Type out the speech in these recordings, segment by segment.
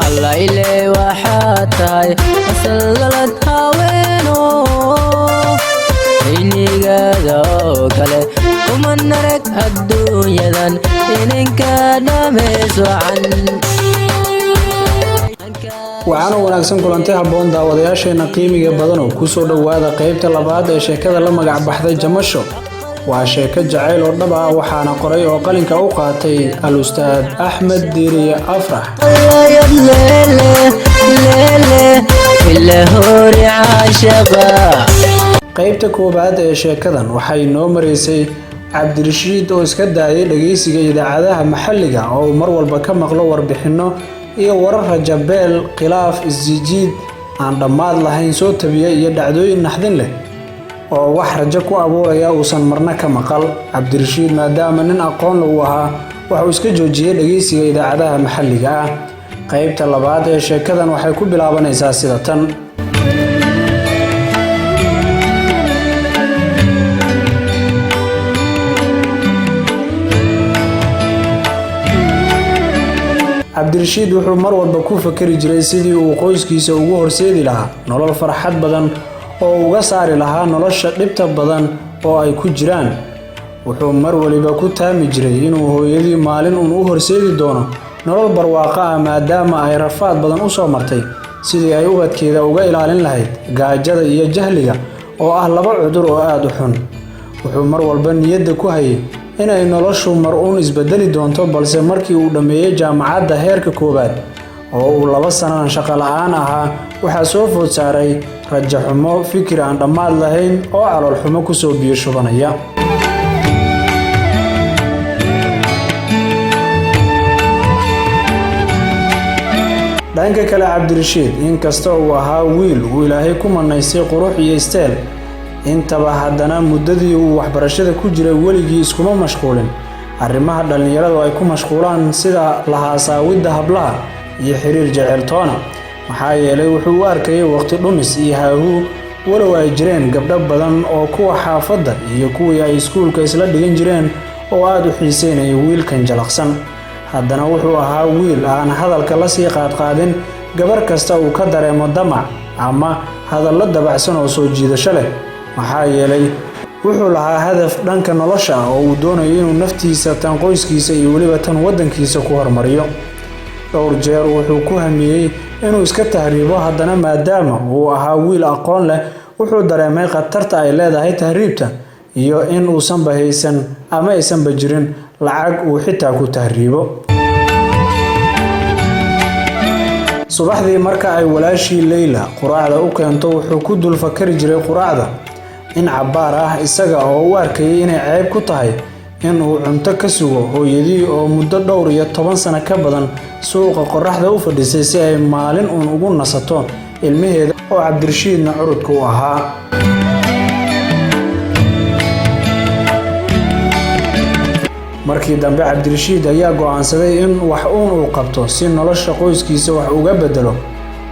الله إلي وحاتاي أسللت هاوينو إني قادو كالي ومن نرك الدنيا ذن إنك نمس وعن waxaana wanaagsan kulantay habboon daawadayaasheena qiimiga badan oo ku soo dhawaada qaybta labaad ee sheekada la magac baxday Jamasho waa sheeko jacayl oo dhab ah waxaana qoray oo qalinka u qaatay al-ustaad Axmed Diiriye Afrax qaybta koobaad ee sheekadan waxay noo mareysay Cabdirashiid oo iska daayay dhageysiga idaacadaha maxalliga oo mar walba ka maqlo warbixino iyo warar rajabeel khilaaf isjiid aan dhamaad lahayn soo tabiya iyo dhacdooyin naxdin leh oo wax rajo ku abuuraya uusan marna ka maqal Cabdirashiid maadaama nin aqoon leh uu ahaa waxa uu iska joojiyay dhageysiga idaacadaha maxalliga ah qaybta labaad ee sheekadan waxay ku bilaabanaysaa sida tan Cabdirashiid wuxuu mar walba ku fakari jiray sidii uu qoyskiisa ugu horseedi lahaa nolol farxad badan oo uga saari lahaa nolosha dhibta badan oo ay ku jiraan wuxuu mar waliba ku taami jiray inuu hooyadii maalin u horseedi doono nolol barwaaqo ah maadaama ay rafaad badan u soo martay sidii ay ubadkeeda uga ilaalin lahayd gaajada iyo jahliga oo ah laba cudur oo aad u xun wuxuu mar walba niyadda ku hayay inay noloshu mar uun isbedeli doonto balse markii uu dhameeyay jaamacadda heerka koobaad oo uu 2 sano shaqo la'aan ahaa waxa soo food saaray rajo xumo fikir aan dhamaad lahayn oo calool xumo ku soo biyo shubanaya dhanka kale Cabdirashiid inkasta uu ahaa wiil uu Ilaahay ku manaysay qurux iyo isteel intaba haddana muddadii uu waxbarashada ku jiray weligii iskuma mashquulin arrimaha dhalinyaradu ay ku mashquulaan sida lahaasaawida hablaha iyo xiriir jaceyltoona maxaa yeelay wuxuu u arkay waqti dhumis iyo haahu walow ay jireen gabdho badan oo kuwa xaafadda iyo kuwii ay iskuulka isla dhigan jireen oo aad u xiiseynayay wiilkan jalaqsan haddana wuxuu ahaa wiil aan hadalka la sii qaadqaadin gabar kasta uu ka dareemo damac ama hadallo dabacsan oo soo jiidasho leh maxaa yeelay wuxuu lahaa hadaf dhanka nolosha oo uu doonayo inuu naftiisa tan qoyskiisa iyo waliba tan wadankiisa ku hormariyo dhowr jeer wuxuu ku hamiyay inuu iska tahriibo haddana maadaama uu ahaa wiil aqoon leh wuxuu dareemay khatarta ay leedahay tahriibta iyo in uusan bahaysan ama aysan bajirin lacag uu xitaa ku tahriibo subaxdii marka ay walaashii Leila quraacda u keento wuxuu ku dul fakari jiray quraacda in cabaar ah isaga oo u arkay inay ceeb ku tahay in uu cunto ka sugo hooyadii oo muddo dhowr iyo 10 sano ka badan suuqa qoraxda u fadhisay si ay maalin ugu nasato ilmaheeda oo Cabdirashiidna curudku u ahaa markii dambe Cabdirashiid ayaa go'aansaday in wax uu qabto si nolosha qoyskiisa wax uga bedelo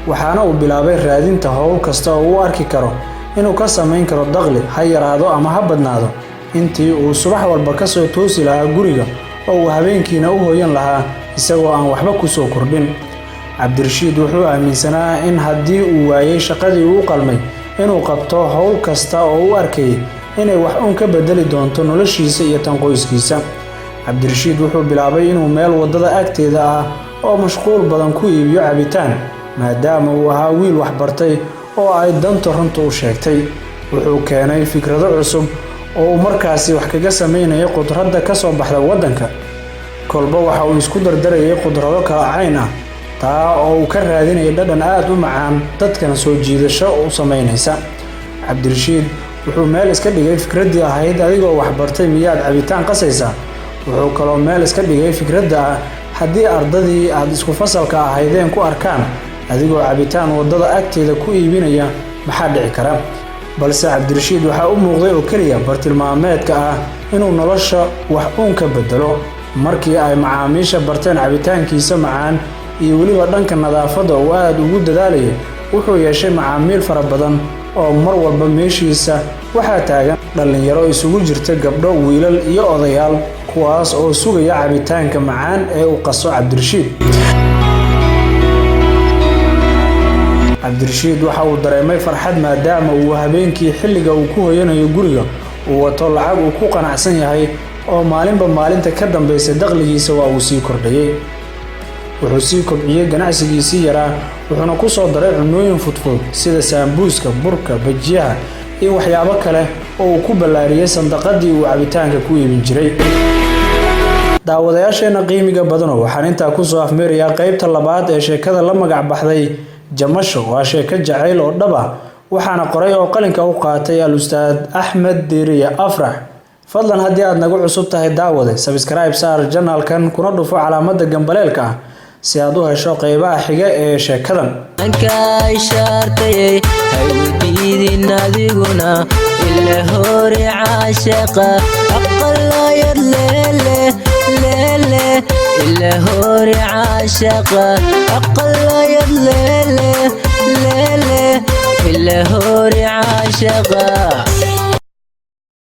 waxaana uu bilaabay raadinta hawl kasta oo uu arki karo inuu ka sameyn karo dakhli ha yaraado ama ha badnaado intii uu subax walba ka soo toosi lahaa guriga oo uu habeenkiina u hooyan lahaa isagoo aan waxba ku soo kordhin Cabdirashiid wuxuu aaminsanaa in haddii uu waayay shaqadii uu qalmay inuu qabto hawl kasta oo uu arkay inay wax uun ka bedeli doonto noloshiisa iyo tan qoyskiisa Cabdirashiid wuxuu bilaabay inuu meel wadada agteeda ah oo mashquul badan ku iibiyo cabitaan maadaama uu ahaa wiil wax bartay oo ay danto runta u sheegtay wuxuu keenay fikrado cusub oo markaasi wax kaga sameynaya qudradda ka soo baxda wadanka kolba waxa uu isku dardarayay qudrado kala cayn ah taa oo uu ka raadinayay dhadhan aad u macaan dadkana soo jiidasho u sameynaysa Cabdirashiid wuxuu meel iska dhigay fikradii ahayd adigoo wax bartay miyaad cabitaan qasaysaa wuxuu kaloo meel iska dhigay fikradda ah haddii ardadii aad isku fasalka ahaydeen ku arkaan adigoo cabitaan wadada agteeda ku iibinaya maxaa dhici kara balse Cabdirashiid waxa uu muuqday oo kaliya bartilmaameedka ah inuu nolosha wax uun ka bedelo markii ay macaamiisha barteen cabitaankiisa macaan iyo waliba dhanka nadaafadda oo aad ugu dadaalayay wuxuu yeeshay macaamiil fara badan oo mar walba meeshiisa waxa taagan dhalinyaro isugu jirta gabdho wiilal iyo odayaal kuwaas oo sugaya cabitaanka macaan ee uu qaso Cabdirashiid cabdirashiid waxa uu dareemay farxad maadaama uu habeenkii xilliga uu ku hoyanayo guriga uu wato lacag uu ku qanacsan yahay oo maalinba maalinta ka dambaysa dakhligiisa waa uu sii kordhayay. wuxuu sii kobciyay ganacsigiisii yaraa wuxuuna ku soo daray cunooyin fudfud sida saambuuska, burka, bajiyaha iyo waxyaabo kale oo uu ku ballaariyay sandaqadii uu cabitaanka ku iibin jiray. daawadayaasheena qiimiga badano waxaan intaa ku soo afmeerayaa qaybta labaad ee sheekada la magac baxday Jamasho. waa sheeko jacayl oo dhab ah waxaana qoray oo qalinka u qaatay al-ustaad Axmed Diiriye Afrax. fadlan haddii aad nagu cusub tahay daawade subscribe saar channelkan kuna dhufo calaamadda gambaleelka ah si aad u hesho qaybaha xiga ee sheekadan. anka ishaartay haydin adiguna ila hore caashaqa aqalayad lele ila hore caashaqa aqalayad lele ila hore caashaqa